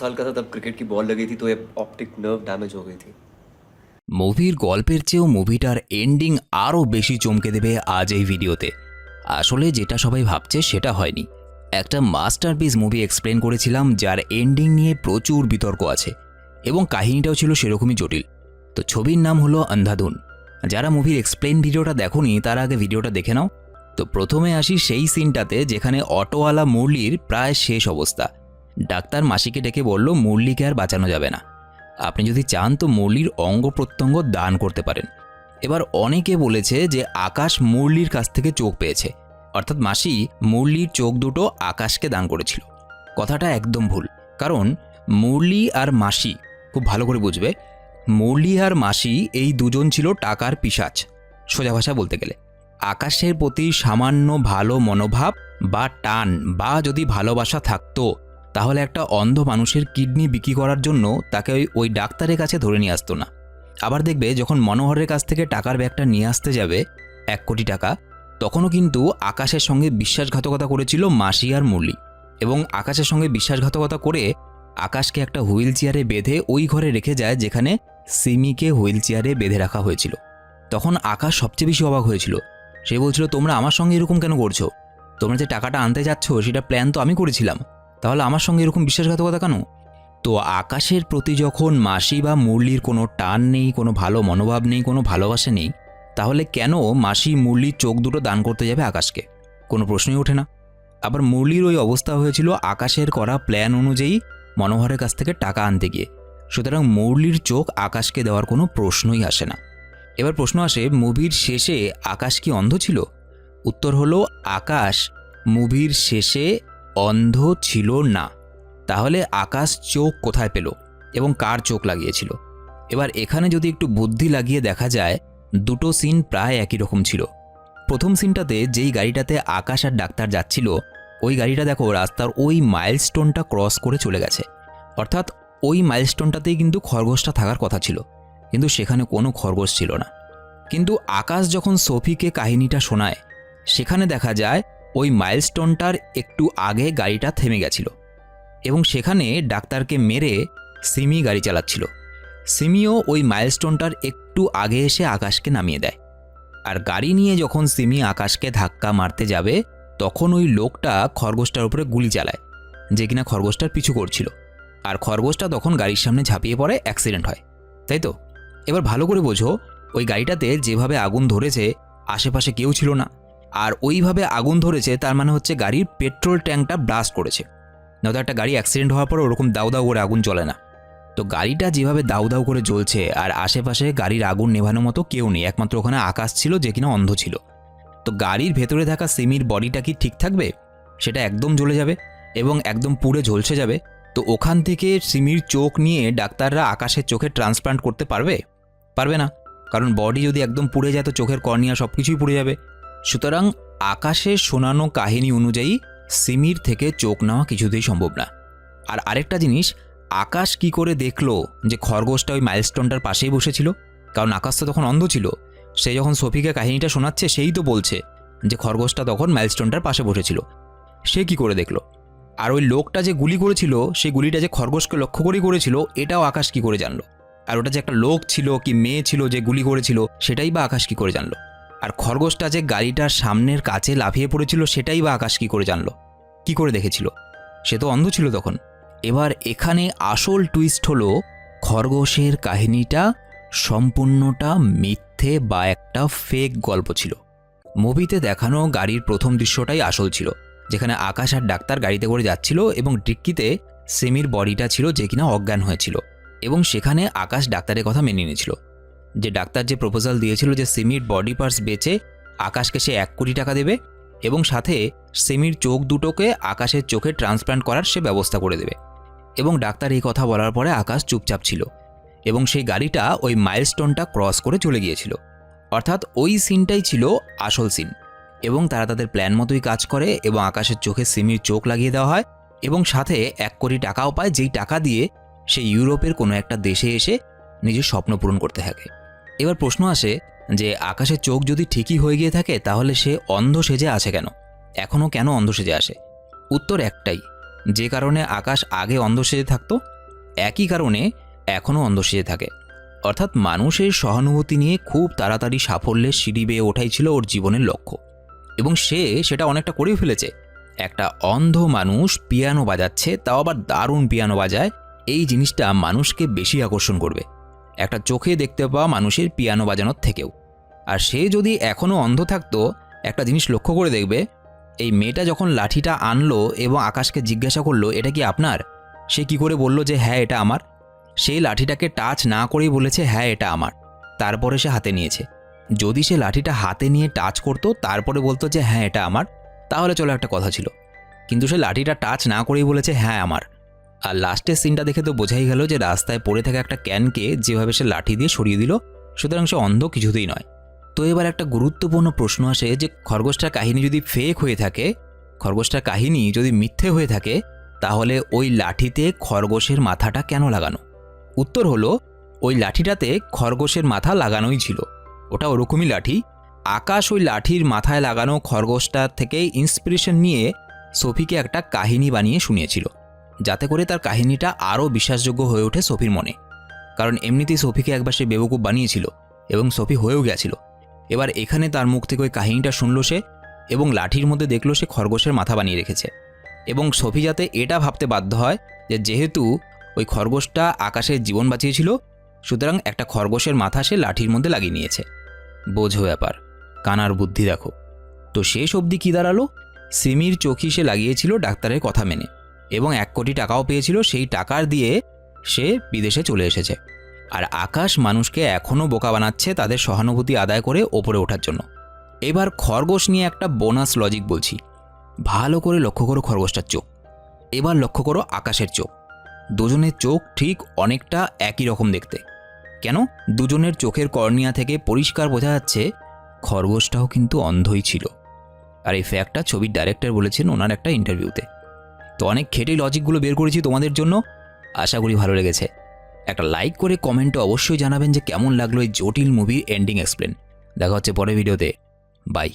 साल का था तब क्रिकेट की बॉल लगी थी तो ये ऑप्टिक नर्व डैमेज हो गई थी। মুভির গল্পের চেয়েও মুভিটার এন্ডিং আরও বেশি চমকে দেবে আজ এই ভিডিওতে। আসলে যেটা সবাই ভাবছে সেটা হয়নি। একটা মাস্টারপিস মুভি এক্সপ্লেন করেছিলাম যার এন্ডিং নিয়ে প্রচুর বিতর্ক আছে এবং কাহিনীটাও ছিল সেরকমই জটিল। তো ছবির নাম হলো অন্ধাধুন। যারা মুভির এক্সপ্লেন ভিডিওটা দেখোনি তারা আগে ভিডিওটা দেখে নাও। তো প্রথমে আসি সেই সিনটাতে যেখানে অটোওয়ালা মুরলির প্রায় শেষ অবস্থা। ডাক্তার মাসিকে ডেকে বলল মুরলিকে আর বাঁচানো যাবে না, আপনি যদি চান তো মুরলির অঙ্গ প্রত্যঙ্গ দান করতে পারেন। এবার অনেকে বলেছে যে আকাশ মুরলির কাছ থেকে চোখ পেয়েছে, অর্থাৎ মাসি মুরলির চোখ দুটো আকাশকে দান করেছিল। কথাটা একদম ভুল, কারণ মুরলি আর মাসি, খুব ভালো করে বুঝবে, মুরলি আর মাসি এই দুজন ছিল টাকার পিশাচ। সোজা ভাষা বলতে গেলে আকাশের প্রতি সামান্য ভালো মনোভাব বা টান বা যদি ভালোবাসা থাকতো তাহলে একটা অন্ধ মানুষের কিডনি বিক্রি করার জন্য তাকে ওই ডাক্তারের কাছে ধরে নিয়ে আসতো না। আবার দেখবে যখন মনোহরের কাছ থেকে টাকার ব্যাগটা নিয়ে আসতে যাবে 1 কোটি টাকা, তখনও কিন্তু আকাশের সঙ্গে বিশ্বাসঘাতকতা করেছিল মাসি আর মুরলি, এবং আকাশের সঙ্গে বিশ্বাসঘাতকতা করে আকাশকে একটা হুইল চেয়ারে বেঁধে ওই ঘরে রেখে যায় যেখানে সিমিকে হুইল চেয়ারে বেঁধে রাখা হয়েছিল। তখন আকাশ সবচেয়ে বেশি অবাক হয়েছিল। সে বলছিল, তোমরা আমার সঙ্গে এরকম কেন করছো? তোমরা যে টাকাটা আনতে যাচ্ছ সেটা প্ল্যান তো আমি করেছিলাম, তাহলে আমার সঙ্গে এরকম বিশ্বাসঘাতকতা কেন? তো আকাশের প্রতি যখন মাসি বা মুরলির কোনো টান নেই, কোনো ভালো মনোভাব নেই, কোনো ভালোবাসা নেই, তাহলে কেন মাসি মুরলির চোখ দুটো দান করতে যাবে আকাশকে? কোনো প্রশ্নই ওঠে না। আবার মুরলির ওই অবস্থা হয়েছিল আকাশের করা প্ল্যান অনুযায়ী মনোহরের কাছ থেকে টাকা আনতে গিয়ে। সুতরাং মুরলির চোখ আকাশকে দেওয়ার কোনো প্রশ্নই আসে না। এবার প্রশ্ন আসে, মুভির শেষে আকাশ কি অন্ধ ছিল? উত্তর হলো আকাশ মুভির শেষে অন্ধ ছিল না। তাহলে আকাশ চোখ কোথায় পেল এবং কার চোখ লাগিয়েছিল? এবার এখানে যদি একটু বুদ্ধি লাগিয়ে দেখা যায়, দুটো সিন প্রায় একই রকম ছিল। প্রথম সিনটাতে যেই গাড়িটাতে আকাশ আর ডাক্তার যাচ্ছিল, ওই গাড়িটা দেখো রাস্তার ওই মাইলস্টোনটা ক্রস করে চলে গেছে, অর্থাৎ ওই মাইলস্টোনটাতেই কিন্তু খরগোশটা থাকার কথা ছিল, কিন্তু সেখানে কোনো খরগোশ ছিল না। কিন্তু আকাশ যখন সোফিকে কাহিনীটা শোনায়, সেখানে দেখা যায় ওই মাইলস্টোনটার একটু আগে গাড়িটা থেমে গেছিল এবং সেখানে ডাক্তারকে মেরে সিমি গাড়ি চালাচ্ছিল। সিমিও ওই মাইলস্টোনটার একটু আগে এসে আকাশকে নামিয়ে দেয়। আর গাড়ি নিয়ে যখন সিমি আকাশকে ধাক্কা মারতে যাবে, তখন ওই লোকটা খরগোশটার উপরে গুলি চালায়, যে কিনা খরগোশটার পিছু করছিল। আর খরগোশটা তখন গাড়ির সামনে ঝাঁপিয়ে পড়ে, অ্যাক্সিডেন্ট হয়, তাই তো? এবার ভালো করে বোঝো, ওই গাড়িটাতে যেভাবে আগুন ধরেছে আশেপাশে কেউ ছিল না, আর ওইভাবে আগুন ধরেছে তার মানে হচ্ছে গাড়ির পেট্রোল ট্যাঙ্কটা ব্লাস্ট করেছে। নয়তো একটা গাড়ি অ্যাক্সিডেন্ট হওয়ার পর ওরকম দাউ দাউ করে আগুন জ্বলে না। তো গাড়িটা যেভাবে দাউ দাউ করে জ্বলছে আর আশেপাশে গাড়ির আগুন নেভানোর মতো কেউ নেই, একমাত্র ওখানে আকাশ ছিল যে কিনা অন্ধ ছিল। তো গাড়ির ভেতরে থাকা সিমির বডিটা কি ঠিক থাকবে? সেটা একদম জ্বলে যাবে এবং একদম পুড়ে ঝলসে যাবে। তো ওখান থেকে সিমির চোখ নিয়ে ডাক্তাররা আকাশের চোখে ট্রান্সপ্লান্ট করতে পারবে? পারবে না, কারণ বডি যদি একদম পুড়ে যায় তো চোখের কর্নিয়া সব কিছুই পুড়ে যাবে। সুতরাং আকাশের শোনানো কাহিনী অনুযায়ী সিমির থেকে চোখ নেওয়া কিছুতেই সম্ভব না। আর আরেকটা জিনিস, আকাশ কি করে দেখলো যে খরগোশটা ওই মাইলস্টোনটার পাশেই বসেছিল? কারণ আকাশ তো তখন অন্ধ ছিল। সে যখন সোফিকে কাহিনীটা শোনাচ্ছে সেই তো বলছে যে খরগোশটা তখন মাইলস্টোনটার পাশে বসেছিল। সে কি করে দেখলো? আর ওই লোকটা যে গুলি করেছিল, সেই গুলিটা যে খরগোশকে লক্ষ্য করেই করেছিল, এটাও আকাশ কি করে জানলো? আর ওটা যে একটা লোক ছিল কি মেয়ে ছিল যে গুলি করেছিল, সেটাই বা আকাশ কি করে জানলো? আর খরগোশটা যে গাড়িটার সামনের কাছে লাফিয়ে পড়েছিল, সেটাই বা আকাশ কি করে জানলো? কি করে দেখেছিল? সে তো অন্ধ ছিল তখন। এবার এখানে আসল টুইস্ট হলো, খরগোশের কাহিনীটা সম্পূর্ণটা মিথ্যে বা একটা ফেক গল্প ছিল। মুভিতে দেখানো গাড়ির প্রথম দৃশ্যটাই আসল ছিল, যেখানে আকাশ আর ডাক্তার গাড়িতে করে যাচ্ছিল এবং ডিক্কিতে সিমির বডিটা ছিল যে কিনা অজ্ঞান হয়েছিল, এবং সেখানে আকাশ ডাক্তারের কথা মেনে নিয়েছিল। যে ডাক্তার যে প্রপোজাল দিয়েছিল যে সিমির বডি পার্টস বেচে আকাশকে সে 1 কোটি টাকা দেবে এবং সাথে সিমির চোখ দুটোকে আকাশের চোখে ট্রান্সপ্লান্ট করার সে ব্যবস্থা করে দেবে। এবং ডাক্তার এই কথা বলার পরে আকাশ চুপচাপ ছিল এবং সেই গাড়িটা ওই মাইলস্টোনটা ক্রস করে চলে গিয়েছিল। অর্থাৎ ওই সিনটাই ছিল আসল সিন, এবং তারা তাদের প্ল্যান মতোই কাজ করে এবং আকাশের চোখে সিমির চোখ লাগিয়ে দেওয়া হয় এবং সাথে 1 কোটি টাকাও পায়, যেই টাকা দিয়ে সে ইউরোপের কোনো একটা দেশে এসে নিজের স্বপ্ন পূরণ করতে থাকে। এবার প্রশ্ন আসে যে আকাশের চোখ যদি ঠিকই হয়ে গিয়ে থাকে তাহলে সে অন্ধ সেজে আছে কেন? এখনও কেন অন্ধ সেজে আসে? উত্তর একটাই, যে কারণে আকাশ আগে অন্ধ সেজে থাকতো, একই কারণে এখনও অন্ধ সেজে থাকে। অর্থাৎ মানুষের সহানুভূতি নিয়ে খুব তাড়াতাড়ি সাফল্যের সিঁড়ি বেয়ে ওঠাই ছিল ওর জীবনের লক্ষ্য, এবং সে সেটা অনেকটা করেও ফেলেছে। একটা অন্ধ মানুষ পিয়ানো বাজাচ্ছে, তাও আবার দারুণ পিয়ানো বাজায়, এই জিনিসটা মানুষকে বেশি আকর্ষণ করবে একটা চোখে দেখতে পাওয়া মানুষের পিয়ানো বাজানোর থেকেও। আর সে যদি এখনও অন্ধ থাকতো, একটা জিনিস লক্ষ্য করে দেখবে, এই মেয়েটা যখন লাঠিটা আনলো এবং আকাশকে জিজ্ঞাসা করলো এটা কি আপনার, সে কি করে বলল যে হ্যাঁ এটা আমার? সেই লাঠিটাকে টাচ না করেই বলেছে হ্যাঁ এটা আমার, তারপরে সে হাতে নিয়েছে। যদি সে লাঠিটা হাতে নিয়ে টাচ করতো তারপরে বলতো যে হ্যাঁ এটা আমার, তাহলে চলো একটা কথা ছিল, কিন্তু সে লাঠিটা টাচ না করেই বলেছে হ্যাঁ আমার। আর লাস্টের সিনটা দেখে তো বোঝাই গেল যে রাস্তায় পড়ে থাকা একটা ক্যানকে যেভাবে সে লাঠি দিয়ে সরিয়ে দিল, সুতরাং সে অন্ধ কিছুতেই নয়। তো এবার একটা গুরুত্বপূর্ণ প্রশ্ন আসে যে খরগোশটার কাহিনী যদি ফেক হয়ে থাকে, খরগোশটার কাহিনী যদি মিথ্যে হয়ে থাকে, তাহলে ওই লাঠিতে খরগোশের মাথাটা কেন লাগানো? উত্তর হলো, ওই লাঠিটাতে খরগোশের মাথা লাগানোই ছিল, ওটা ওরকমই লাঠি। আকাশ ওই লাঠির মাথায় লাগানো খরগোশটা থেকে ইন্সপিরেশন নিয়ে সোফিকে একটা কাহিনী বানিয়ে শুনিয়েছিল, যাতে করে তার কাহিনীটা আরও বিশ্বাসযোগ্য হয়ে ওঠে সোফির মনে। কারণ এমনিতেই সোফিকে একবার সে বেবকুফ বানিয়েছিল এবং সোফি হয়েও গেছিল। এবার এখানে তার মুখ থেকে ওই কাহিনীটা শুনলো সে, এবং লাঠির মধ্যে দেখলো সে খরগোশের মাথা বানিয়ে রেখেছে, এবং সোফি যাতে এটা ভাবতে বাধ্য হয় যে যেহেতু ওই খরগোশটা আকাশের জীবন বাঁচিয়েছিল, সুতরাং একটা খরগোশের মাথা সে লাঠির মধ্যে লাগিয়ে নিয়েছে। বোঝো ব্যাপার, কানার বুদ্ধি দেখো। তো শেষ অবধি কী দাঁড়ালো? সিমির চোখই সে লাগিয়েছিল ডাক্তারের কথা মেনে, এবং 1 কোটি টাকাও পেয়েছিল, সেই টাকার দিয়ে সে বিদেশে চলে এসেছে। আর আকাশ মানুষকে এখনও বোকা বানাচ্ছে তাদের সহানুভূতি আদায় করে ওপরে ওঠার জন্য। এবার খরগোশ নিয়ে একটা বোনাস লজিক বলছি, ভালো করে লক্ষ্য করো খরগোশটার চোখ, এবার লক্ষ্য করো আকাশের চোখ। দুজনের চোখ ঠিক অনেকটা একই রকম দেখতে। কেন? দুজনের চোখের কর্নিয়া থেকে পরিষ্কার বোঝা যাচ্ছে খরগোশটাও কিন্তু অন্ধই ছিল। আর এই ফ্যাক্টটা ছবির ডাইরেক্টর বলেছেন ওনার একটা ইন্টারভিউতে। তো অনেক খেটে লজিকগুলো বের করেছি তোমাদের জন্য, আশা করি ভালো লেগেছে। একটা লাইক করে কমেন্টে অবশ্যই জানাবেন যে কেমন লাগলো এই জটিল মুভির এন্ডিং এক্সপ্লেন। দেখা হচ্ছে পরের ভিডিওতে, বাই।